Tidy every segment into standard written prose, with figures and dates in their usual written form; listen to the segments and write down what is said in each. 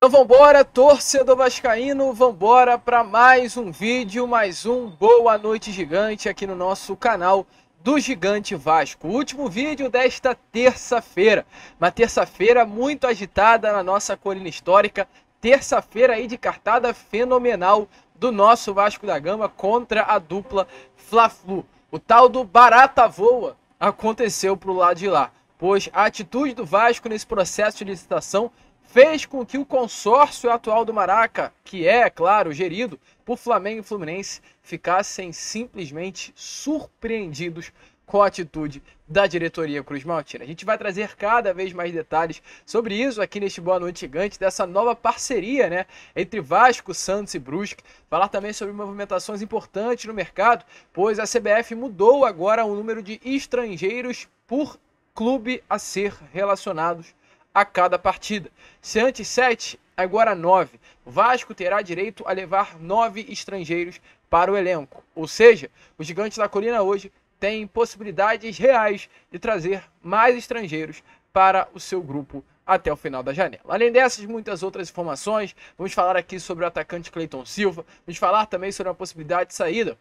Então vambora, torcedor vascaíno, vambora para mais um vídeo, mais um Boa Noite Gigante aqui no nosso canal do Gigante Vasco. O último vídeo desta terça-feira, uma terça-feira muito agitada na nossa colina histórica, terça-feira aí de cartada fenomenal do nosso Vasco da Gama contra a dupla Fla-Flu. O tal do barata voa aconteceu pro lado de lá, pois a atitude do Vasco nesse processo de licitação fez com que o consórcio atual do Maraca, que é, claro, gerido por Flamengo e Fluminense, ficassem simplesmente surpreendidos com a atitude da diretoria Cruz-Maltina. A gente vai trazer cada vez mais detalhes sobre isso aqui neste Boa Noite Gigante, dessa nova parceria, né, entre Vasco, Santos e Brusque. Falar também sobre movimentações importantes no mercado, pois a CBF mudou agora o número de estrangeiros por clube a ser relacionados a cada partida. Se antes 7, agora 9. O Vasco terá direito a levar 9 estrangeiros para o elenco. Ou seja, o Gigante da Colina hoje tem possibilidades reais de trazer mais estrangeiros para o seu grupo até o final da janela. Além dessas, muitas outras informações. Vamos falar aqui sobre o atacante Cleiton Silva. Vamos falar também sobre a possibilidade de saída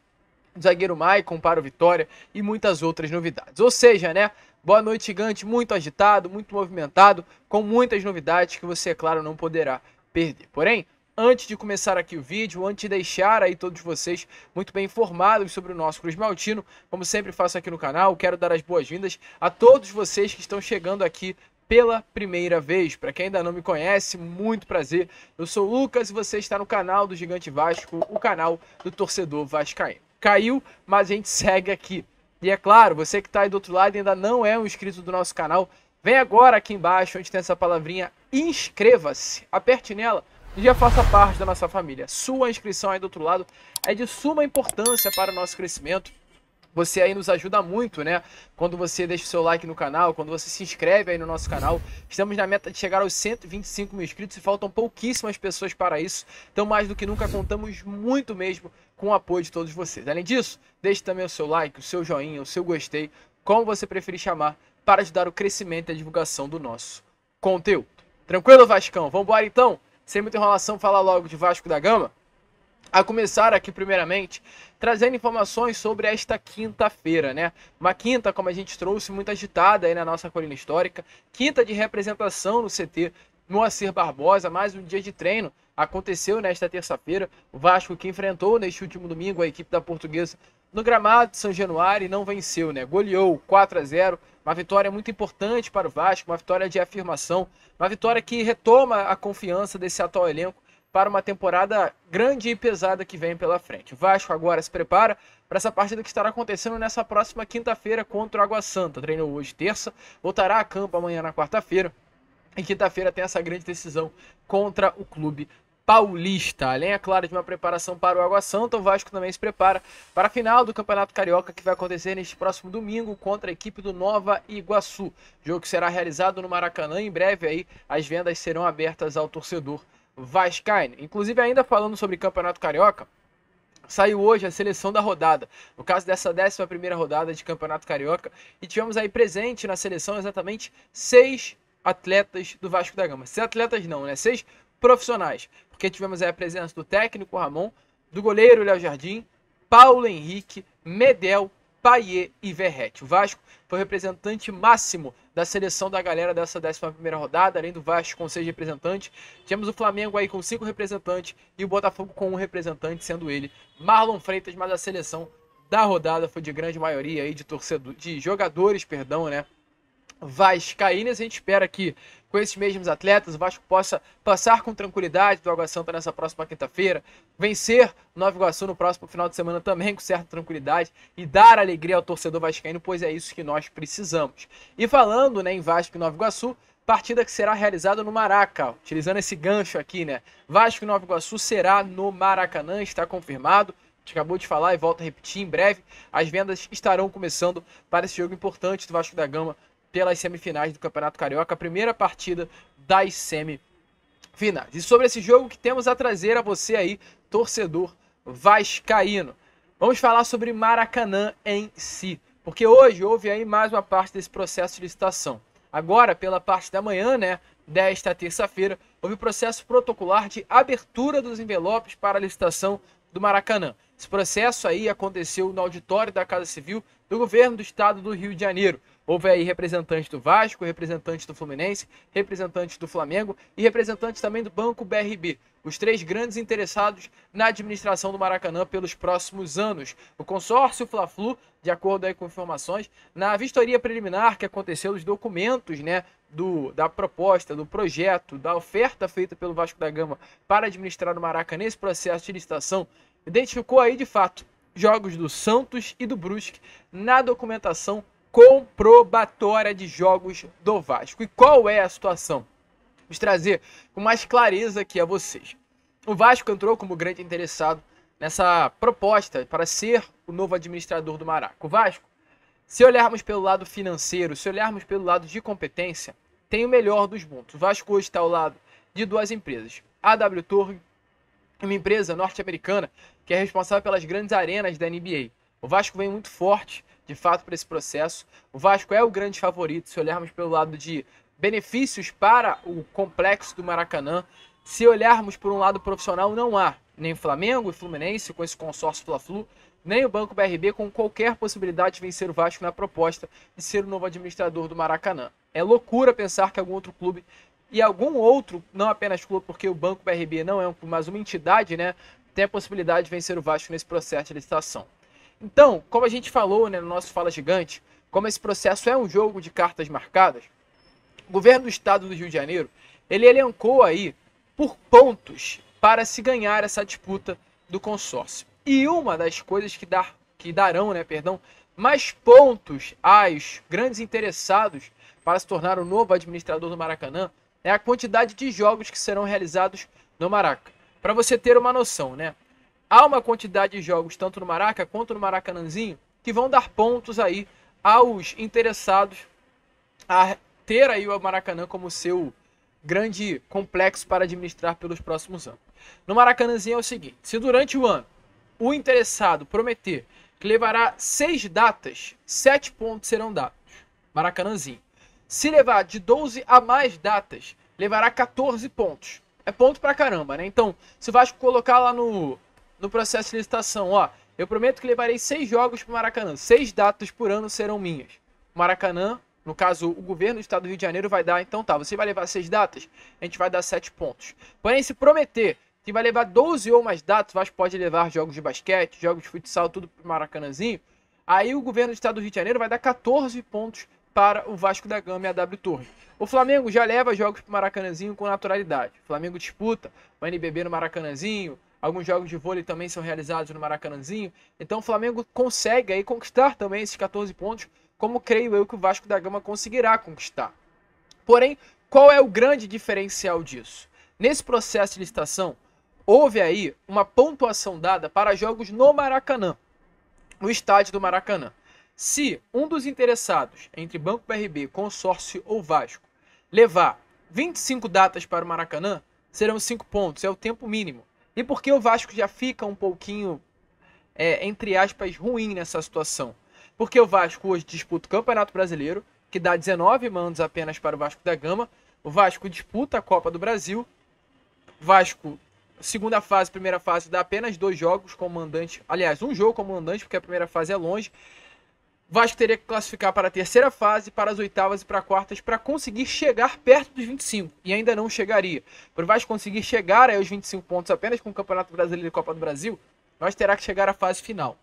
do zagueiro Maicon para o Vitória e muitas outras novidades. Ou seja, né? Boa Noite Gigante, muito agitado, muito movimentado, com muitas novidades que você, é claro, não poderá perder. Porém, antes de começar aqui o vídeo, antes de deixar aí todos vocês muito bem informados sobre o nosso Cruz-Maltino, como sempre faço aqui no canal, quero dar as boas-vindas a todos vocês que estão chegando aqui pela primeira vez. Para quem ainda não me conhece, muito prazer. Eu sou o Lucas e você está no canal do Gigante Vasco, o canal do torcedor vascaíno. Caiu, mas a gente segue aqui. E é claro, você que está aí do outro lado e ainda não é um inscrito do nosso canal, vem agora aqui embaixo, onde tem essa palavrinha inscreva-se, aperte nela e já faça parte da nossa família. Sua inscrição aí do outro lado é de suma importância para o nosso crescimento. Você aí nos ajuda muito, né? Quando você deixa o seu like no canal, quando você se inscreve aí no nosso canal. Estamos na meta de chegar aos 125 mil inscritos e faltam pouquíssimas pessoas para isso. Então, mais do que nunca, contamos muito mesmo com o apoio de todos vocês. Além disso, deixe também o seu like, o seu joinha, o seu gostei, como você preferir chamar, para ajudar o crescimento e a divulgação do nosso conteúdo. Tranquilo, Vascão? Vamos embora então? Sem muita enrolação, falar logo de Vasco da Gama. A começar aqui primeiramente, trazendo informações sobre esta quinta-feira, né? Uma quinta, como a gente trouxe, muito agitada aí na nossa colina histórica. Quinta de representação no CT Moacir Barbosa, mais um dia de treino. Aconteceu nesta terça-feira. O Vasco que enfrentou neste último domingo a equipe da Portuguesa no gramado de São Januário e não venceu, né? Goleou 4-0. Uma vitória muito importante para o Vasco, uma vitória de afirmação, uma vitória que retoma a confiança desse atual elenco para uma temporada grande e pesada que vem pela frente. O Vasco agora se prepara para essa partida que estará acontecendo nessa próxima quinta-feira contra o Água Santa. Treinou hoje terça, voltará a campo amanhã na quarta-feira. E quinta-feira tem essa grande decisão contra o Clube Paulista. Além, é claro, de uma preparação para o Água Santa, o Vasco também se prepara para a final do Campeonato Carioca que vai acontecer neste próximo domingo contra a equipe do Nova Iguaçu. Jogo que será realizado no Maracanã. Em breve aí as vendas serão abertas ao torcedor vascaíno. Inclusive, ainda falando sobre Campeonato Carioca, saiu hoje a seleção da rodada, no caso dessa 11ª rodada de Campeonato Carioca, e tivemos aí presente na seleção exatamente 6 atletas do Vasco da Gama. 6 atletas não, né? 6 profissionais, porque tivemos aí a presença do técnico Ramon, do goleiro Léo Jardim, Paulo Henrique, Medel, Payet e Verratti. O Vasco foi o representante máximo da seleção da galera dessa 11ª rodada, além do Vasco com 6 representantes. Tivemos o Flamengo aí com 5 representantes e o Botafogo com 1 representante, sendo ele Marlon Freitas, mas a seleção da rodada foi de grande maioria aí de jogadores, né? Vascaínas. A gente espera que com esses mesmos atletas o Vasco possa passar com tranquilidade do Água Santa nessa próxima quinta-feira, vencer o Nova Iguaçu no próximo final de semana também com certa tranquilidade e dar alegria ao torcedor vascaíno, pois é isso que nós precisamos. E falando, né, em Vasco e Nova Iguaçu, partida que será realizada no Maraca, utilizando esse gancho aqui, né? Vasco e Nova Iguaçu será no Maracanã, está confirmado. A gente acabou de falar e volto a repetir, em breve as vendas estarão começando para esse jogo importante do Vasco da Gama pelas semifinais do Campeonato Carioca, a primeira partida das semifinais. E sobre esse jogo que temos a trazer a você aí, torcedor vascaíno. Vamos falar sobre Maracanã em si, porque hoje houve aí mais uma parte desse processo de licitação. Agora, pela parte da manhã, né, desta terça-feira, houve processo protocolar de abertura dos envelopes para a licitação do Maracanã. Esse processo aí aconteceu no auditório da Casa Civil do governo do estado do Rio de Janeiro. Houve aí representantes do Vasco, representantes do Fluminense, representantes do Flamengo e representantes também do Banco BRB, os três grandes interessados na administração do Maracanã pelos próximos anos. O consórcio Fla-Flu, de acordo aí com informações, na vistoria preliminar que aconteceu dos documentos, né, da proposta, do projeto, da oferta feita pelo Vasco da Gama para administrar o Maracanã nesse processo de licitação, identificou aí de fato jogos do Santos e do Brusque na documentação comprobatória de jogos do Vasco. E qual é a situação? Vamos trazer com mais clareza aqui a vocês. O Vasco entrou como grande interessado nessa proposta para ser o novo administrador do Maraca. O Vasco, se olharmos pelo lado financeiro, se olharmos pelo lado de competência, tem o melhor dos mundos. O Vasco hoje está ao lado de duas empresas. A W Torre, uma empresa norte-americana que é responsável pelas grandes arenas da NBA. O Vasco vem muito forte, de fato, para esse processo. O Vasco é o grande favorito, se olharmos pelo lado de benefícios para o complexo do Maracanã. Se olharmos por um lado profissional, não há nem Flamengo e Fluminense com esse consórcio Fla-Flu, nem o Banco BRB com qualquer possibilidade de vencer o Vasco na proposta de ser o novo administrador do Maracanã. É loucura pensar que algum outro clube e algum outro, não apenas clube, porque o Banco BRB não é um clube, mas uma entidade, né, tem a possibilidade de vencer o Vasco nesse processo de licitação. Então, como a gente falou, né, no nosso Fala Gigante, como esse processo é um jogo de cartas marcadas, o governo do estado do Rio de Janeiro, ele elencou aí por pontos para se ganhar essa disputa do consórcio. E uma das coisas que darão, mais pontos aos grandes interessados para se tornar o novo administrador do Maracanã é a quantidade de jogos que serão realizados no Maraca. Para você ter uma noção, né? Há uma quantidade de jogos, tanto no Maraca quanto no Maracanãzinho, que vão dar pontos aí aos interessados a ter aí o Maracanã como seu grande complexo para administrar pelos próximos anos. No Maracanãzinho é o seguinte: se durante o ano o interessado prometer que levará 6 datas, 7 pontos serão dados. Maracanãzinho. Se levar de 12 a mais datas, levará 14 pontos. É ponto pra caramba, né? Então, se o Vasco colocar lá no processo de licitação, ó, eu prometo que levarei 6 jogos pro Maracanã, 6 datas por ano serão minhas. O Maracanã, no caso, o governo do estado do Rio de Janeiro vai dar, então tá, você vai levar 6 datas, a gente vai dar 7 pontos. Porém, se prometer que vai levar 12 ou mais datas, o Vasco pode levar jogos de basquete, jogos de futsal, tudo pro Maracanãzinho, aí o governo do estado do Rio de Janeiro vai dar 14 pontos para o Vasco da Gama e a W Torre. O Flamengo já leva jogos pro Maracanãzinho com naturalidade. O Flamengo disputa o NBB no Maracanãzinho, alguns jogos de vôlei também são realizados no Maracanãzinho. Então o Flamengo consegue aí conquistar também esses 14 pontos, como creio eu que o Vasco da Gama conseguirá conquistar. Porém, qual é o grande diferencial disso? Nesse processo de licitação, houve aí uma pontuação dada para jogos no Maracanã, no estádio do Maracanã. Se um dos interessados, entre Banco BRB, consórcio ou Vasco, levar 25 datas para o Maracanã, serão 5 pontos, é o tempo mínimo. E por que o Vasco já fica um pouquinho, entre aspas, ruim nessa situação? Porque o Vasco hoje disputa o Campeonato Brasileiro, que dá 19 mandos apenas para o Vasco da Gama. O Vasco disputa a Copa do Brasil. O Vasco, segunda fase, primeira fase, dá apenas 2 jogos como mandante. Aliás, um jogo como mandante, porque a primeira fase é longe. O Vasco teria que classificar para a terceira fase, para as oitavas e para quartas, para conseguir chegar perto dos 25. E ainda não chegaria. Para o Vasco conseguir chegar aos 25 pontos apenas com o Campeonato Brasileiro e Copa do Brasil, nós terá que chegar à fase final.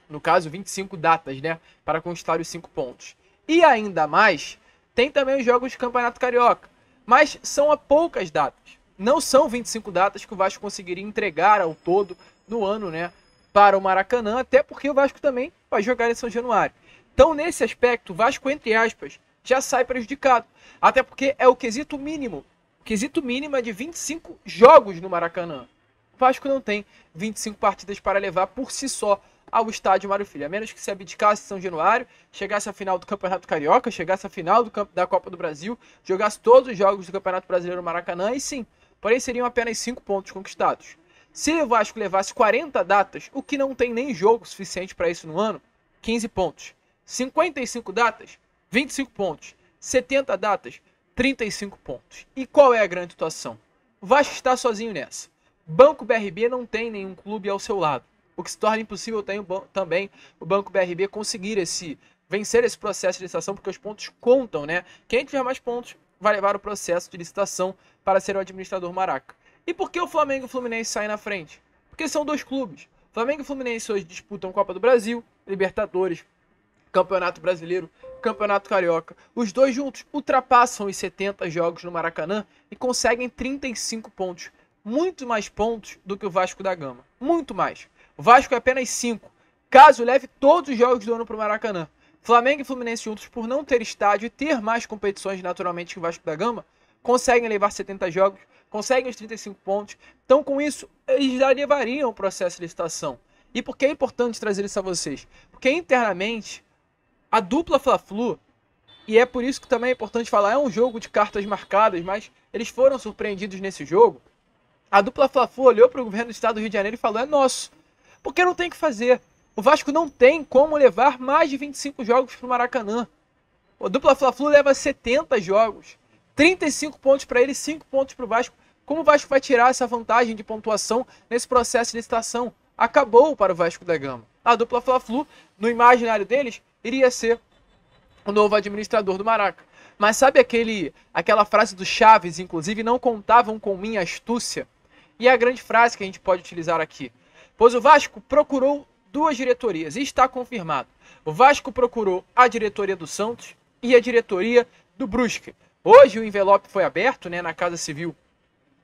No caso, 25 datas, né? Para conquistar os 5 pontos. E ainda mais, tem também os jogos de Campeonato Carioca. Mas são a poucas datas. Não são 25 datas que o Vasco conseguiria entregar ao todo no ano, né? Para o Maracanã, até porque o Vasco também vai jogar em São Januário. Então, nesse aspecto, o Vasco, entre aspas, já sai prejudicado. Até porque é o quesito mínimo. O quesito mínimo é de 25 jogos no Maracanã. O Vasco não tem 25 partidas para levar por si só ao estádio Mário Filho. A menos que se abdicasse São Januário, chegasse à final do Campeonato Carioca, chegasse à final da Copa do Brasil, jogasse todos os jogos do Campeonato Brasileiro no Maracanã, e sim, porém seriam apenas 5 pontos conquistados. Se o Vasco levasse 40 datas, o que não tem nem jogo suficiente para isso no ano, 15 pontos. 55 datas, 25 pontos. 70 datas, 35 pontos. E qual é a grande situação? O Vasco está sozinho nessa. Banco BRB não tem nenhum clube ao seu lado, o que se torna impossível também o Banco BRB conseguir vencer esse processo de licitação, porque os pontos contam, né? Quem tiver mais pontos vai levar o processo de licitação para ser o administrador Maraca. E por que o Flamengo e o Fluminense saem na frente? Porque são dois clubes. Flamengo e Fluminense hoje disputam Copa do Brasil, Libertadores, Campeonato Brasileiro, Campeonato Carioca. Os dois juntos ultrapassam os 70 jogos no Maracanã e conseguem 35 pontos. Muito mais pontos do que o Vasco da Gama. Muito mais. O Vasco é apenas 5, caso leve todos os jogos do ano para o Maracanã. Flamengo e Fluminense juntos, por não ter estádio e ter mais competições naturalmente que o Vasco da Gama, conseguem levar 70 jogos, conseguem os 35 pontos. Então, com isso, eles já levariam o processo de licitação. E por que é importante trazer isso a vocês? Porque internamente, a dupla Fla-Flu, e é por isso que também é importante falar, é um jogo de cartas marcadas, mas eles foram surpreendidos nesse jogo. A dupla Fla-Flu olhou para o governo do estado do Rio de Janeiro e falou, é nosso, porque não tem o que fazer. O Vasco não tem como levar mais de 25 jogos para o Maracanã. A dupla Fla-Flu leva 70 jogos, 35 pontos para ele, 5 pontos para o Vasco. Como o Vasco vai tirar essa vantagem de pontuação nesse processo de licitação? Acabou para o Vasco da Gama. A dupla Fla-Flu, no imaginário deles, iria ser o novo administrador do Maraca. Mas sabe aquela frase do Chaves, inclusive, não contavam com minha astúcia? E é a grande frase que a gente pode utilizar aqui. Pois o Vasco procurou duas diretorias, e está confirmado. O Vasco procurou a diretoria do Santos e a diretoria do Brusque. Hoje o envelope foi aberto, né, na Casa Civil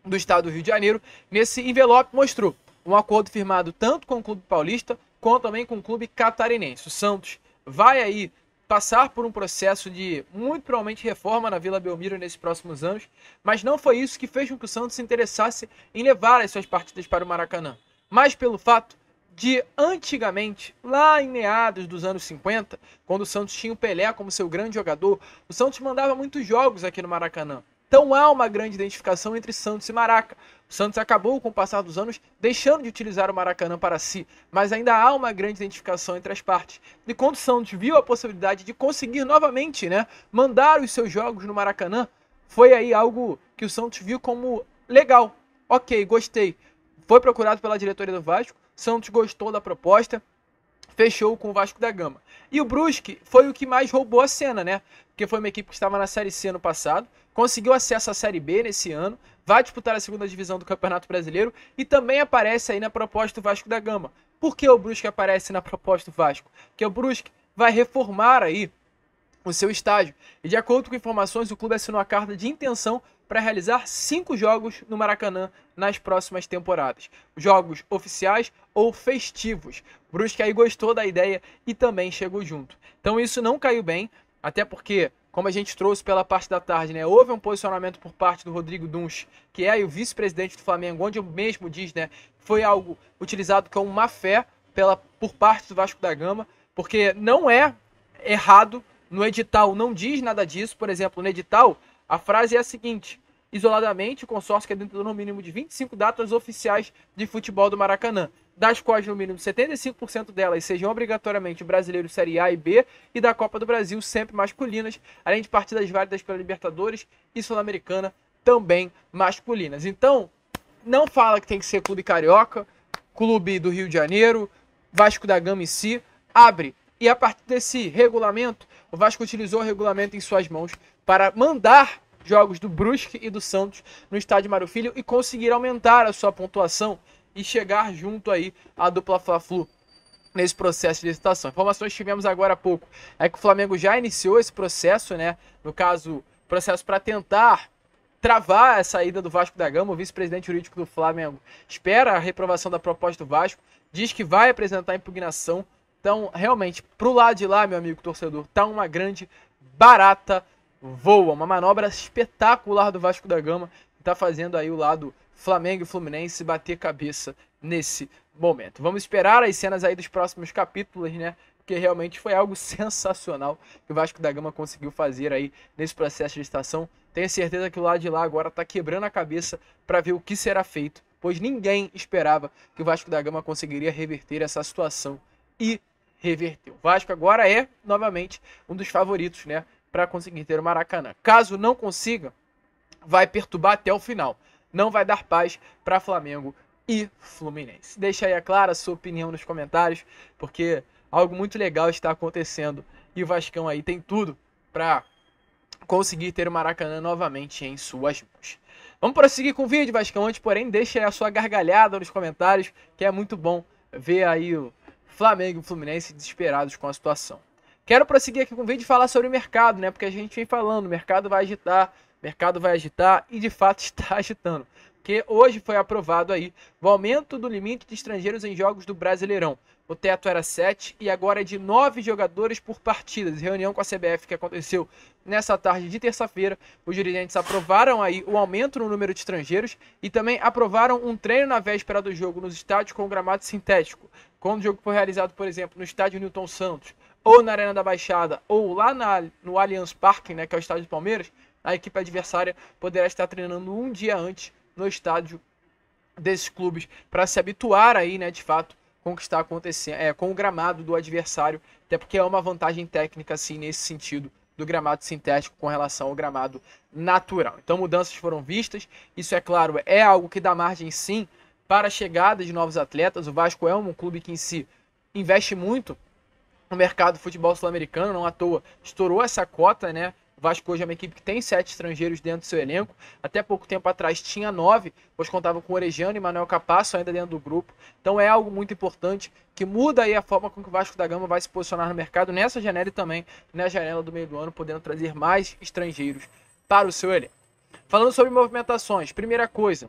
do Estado do Rio de Janeiro. Nesse envelope mostrou um acordo firmado tanto com o Clube Paulista, quanto também com o Clube Catarinense. O Santos vai aí passar por um processo de, muito provavelmente, reforma na Vila Belmiro nesses próximos anos, mas não foi isso que fez com que o Santos se interessasse em levar as suas partidas para o Maracanã. Mas pelo fato de, antigamente, lá em meados dos anos 50, quando o Santos tinha o Pelé como seu grande jogador, o Santos mandava muitos jogos aqui no Maracanã. Então há uma grande identificação entre Santos e Maraca. O Santos acabou, com o passar dos anos, deixando de utilizar o Maracanã para si, mas ainda há uma grande identificação entre as partes. E quando o Santos viu a possibilidade de conseguir novamente, né, mandar os seus jogos no Maracanã, foi aí algo que o Santos viu como legal. Ok, gostei. Foi procurado pela diretoria do Vasco, Santos gostou da proposta, fechou com o Vasco da Gama. E o Brusque foi o que mais roubou a cena, né? Porque foi uma equipe que estava na Série C no passado, conseguiu acesso à Série B nesse ano, vai disputar a segunda divisão do Campeonato Brasileiro e também aparece aí na proposta do Vasco da Gama. Por que o Brusque aparece na proposta do Vasco? Porque o Brusque vai reformar aí o seu estádio. E de acordo com informações, o clube assinou a carta de intenção para realizar 5 jogos no Maracanã nas próximas temporadas. Jogos oficiais ou festivos. O Brusque aí gostou da ideia e também chegou junto. Então isso não caiu bem, até porque, como a gente trouxe pela parte da tarde, né, houve um posicionamento por parte do Rodrigo Dunsch, que é o vice-presidente do Flamengo, onde ele mesmo diz, né, foi algo utilizado como má fé por parte do Vasco da Gama, porque não é errado, no edital não diz nada disso. Por exemplo, no edital, a frase é a seguinte: isoladamente, o consórcio quer dentro no mínimo de 25 datas oficiais de futebol do Maracanã, das quais no mínimo 75% delas sejam obrigatoriamente o Brasileiro Série A e B e da Copa do Brasil, sempre masculinas, além de partidas válidas pela Libertadores e Sul-Americana, também masculinas. Então, não fala que tem que ser clube carioca, clube do Rio de Janeiro, Vasco da Gama em si, abre. E a partir desse regulamento, o Vasco utilizou o regulamento em suas mãos para mandar jogos do Brusque e do Santos no estádio Mário Filho e conseguir aumentar a sua pontuação e chegar junto aí à dupla Fla-Flu nesse processo de licitação. Informações que tivemos agora há pouco é que o Flamengo já iniciou esse processo, né? No caso, processo para tentar travar a saída do Vasco da Gama. O vice-presidente jurídico do Flamengo espera a reprovação da proposta do Vasco, diz que vai apresentar impugnação. Então, realmente, pro lado de lá, meu amigo torcedor, tá uma grande barata voa, uma manobra espetacular do Vasco da Gama, que tá fazendo aí o lado Flamengo e Fluminense bater cabeça nesse momento. Vamos esperar as cenas aí dos próximos capítulos, né? Porque realmente foi algo sensacional que o Vasco da Gama conseguiu fazer aí nesse processo de licitação. Tenho certeza que o lado de lá agora tá quebrando a cabeça para ver o que será feito, pois ninguém esperava que o Vasco da Gama conseguiria reverter essa situação e reverteu. O Vasco agora é, novamente, um dos favoritos, né, para conseguir ter o Maracanã. Caso não consiga, vai perturbar até o final. Não vai dar paz para Flamengo e Fluminense. Deixa aí, é claro, a sua opinião nos comentários, porque algo muito legal está acontecendo e o Vascão aí tem tudo para conseguir ter o Maracanã novamente em suas mãos. Vamos prosseguir com o vídeo, Vascão. Antes, porém, deixa aí a sua gargalhada nos comentários, que é muito bom ver aí o Flamengo e o Fluminense desesperados com a situação. Quero prosseguir aqui com o vídeo e falar sobre o mercado, né? Porque a gente vem falando, o mercado vai agitar e de fato está agitando. Porque hoje foi aprovado aí o aumento do limite de estrangeiros em jogos do Brasileirão. O teto era 7 e agora é de 9 jogadores por partida. Reunião com a CBF que aconteceu nessa tarde de terça-feira. Os dirigentes aprovaram aí o aumento no número de estrangeiros e também aprovaram um treino na véspera do jogo nos estádios com gramado sintético. Quando o jogo for realizado, por exemplo, no estádio Newton Santos, ou na Arena da Baixada, ou lá no Allianz Parque, né, que é o estádio do Palmeiras, a equipe adversária poderá estar treinando um dia antes no estádio desses clubes para se habituar aí, né, de fato, com o que está acontecendo, com o gramado do adversário, até porque é uma vantagem técnica, assim, nesse sentido, do gramado sintético com relação ao gramado natural. Então, mudanças foram vistas, isso, é claro, é algo que dá margem, sim, para a chegada de novos atletas. O Vasco é um clube que, em si, investe muito no mercado do futebol sul-americano, não à toa estourou essa cota, né? O Vasco hoje é uma equipe que tem 7 estrangeiros dentro do seu elenco. Até pouco tempo atrás tinha 9, pois contava com o Orejano e Manuel Capasso ainda dentro do grupo. Então é algo muito importante que muda aí a forma com que o Vasco da Gama vai se posicionar no mercado nessa janela e também na janela do meio do ano, podendo trazer mais estrangeiros para o seu elenco. Falando sobre movimentações, primeira coisa,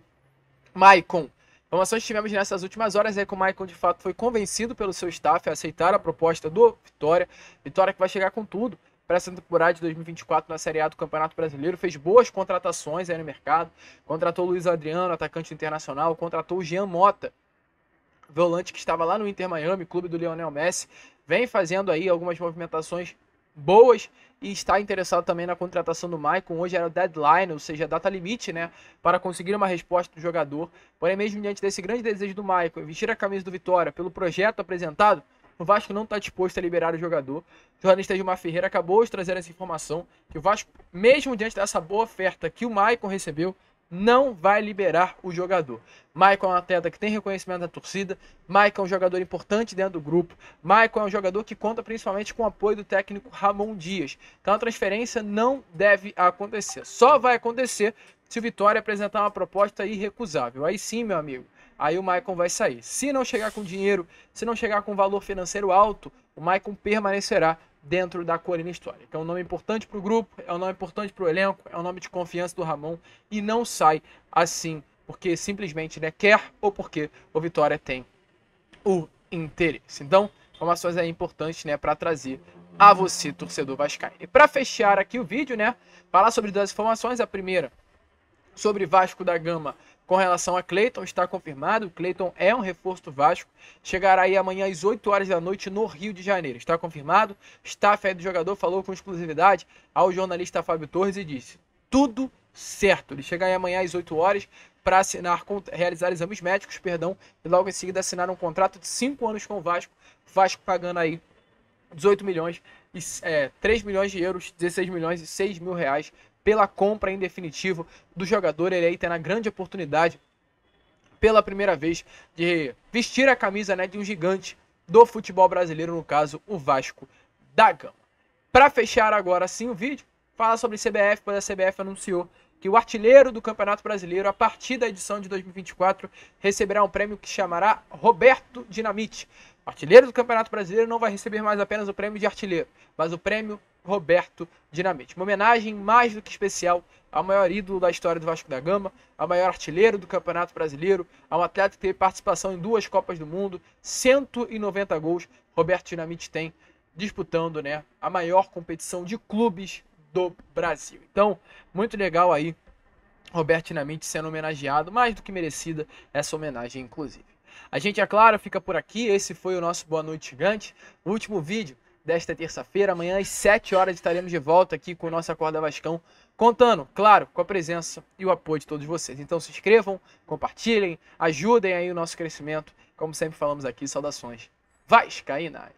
Maicon. Informações que tivemos nessas últimas horas é que o Maicon de fato foi convencido pelo seu staff a aceitar a proposta do Vitória. Vitória que vai chegar com tudo para essa temporada de 2024 na Série A do Campeonato Brasileiro. Fez boas contratações aí no mercado. Contratou o Luiz Adriano, atacante internacional. Contratou o Jean Mota, volante que estava lá no Inter Miami, clube do Lionel Messi. Vem fazendo aí algumas movimentações boas e está interessado também na contratação do Maicon. Hoje era o deadline, ou seja, a data limite, né, para conseguir uma resposta do jogador. Porém, mesmo diante desse grande desejo do Maicon em vestir a camisa do Vitória pelo projeto apresentado, o Vasco não está disposto a liberar o jogador. O jornalista Gilmar Ferreira acabou de trazer essa informação, que o Vasco, mesmo diante dessa boa oferta que o Maicon recebeu, não vai liberar o jogador. Maicon é um atleta que tem reconhecimento da torcida. Maicon é um jogador importante dentro do grupo. Maicon é um jogador que conta principalmente com o apoio do técnico Ramon Dias. Então a transferência não deve acontecer. Só vai acontecer se o Vitória apresentar uma proposta irrecusável. Aí sim, meu amigo, aí o Maicon vai sair. Se não chegar com dinheiro, se não chegar com valor financeiro alto, o Maicon permanecerá dentro da Corina Histórica. É um nome importante para o grupo, é um nome importante para o elenco, é um nome de confiança do Ramon e não sai assim porque simplesmente, né, quer ou porque o Vitória tem o interesse. Então, informações aí importantes, né, para trazer a você, torcedor vascaíno. E para fechar aqui o vídeo, né, falar sobre 2 informações. A primeira, sobre Vasco da Gama com relação a Cleiton, está confirmado. O Cleiton é um reforço do Vasco. Chegará aí amanhã às 8 horas da noite no Rio de Janeiro. Está confirmado. O staff aí do jogador falou com exclusividade ao jornalista Fábio Torres e disse: tudo certo. Ele chega aí amanhã às 8 horas para realizar exames médicos, e logo em seguida assinar um contrato de 5 anos com o Vasco. O Vasco pagando aí 18 milhões, 3 milhões de euros, 16 milhões e 6 mil reais pela compra em definitivo do jogador. Ele aí tem a grande oportunidade, pela primeira vez, de vestir a camisa, né, de um gigante do futebol brasileiro, no caso, o Vasco da Gama. Para fechar agora sim o vídeo, falar sobre CBF, pois a CBF anunciou que o artilheiro do Campeonato Brasileiro, a partir da edição de 2024, receberá um prêmio que chamará Roberto Dinamite. O artilheiro do Campeonato Brasileiro não vai receber mais apenas o prêmio de artilheiro, mas o prêmio Roberto Dinamite. Uma homenagem mais do que especial ao maior ídolo da história do Vasco da Gama, ao maior artilheiro do Campeonato Brasileiro, a um atleta que teve participação em 2 Copas do Mundo, 190 gols. Roberto Dinamite tem, disputando, né, a maior competição de clubes do Brasil. Então, muito legal aí, Roberto Dinamite sendo homenageado, mais do que merecida essa homenagem, inclusive. A gente, é claro, fica por aqui. Esse foi o nosso Boa Noite Gigante, o último vídeo desta terça-feira. Amanhã às 7 horas estaremos de volta aqui com o nosso Acorda Vascão, contando, claro, com a presença e o apoio de todos vocês. Então se inscrevam, compartilhem, ajudem aí o nosso crescimento. Como sempre falamos aqui, saudações vascaínas.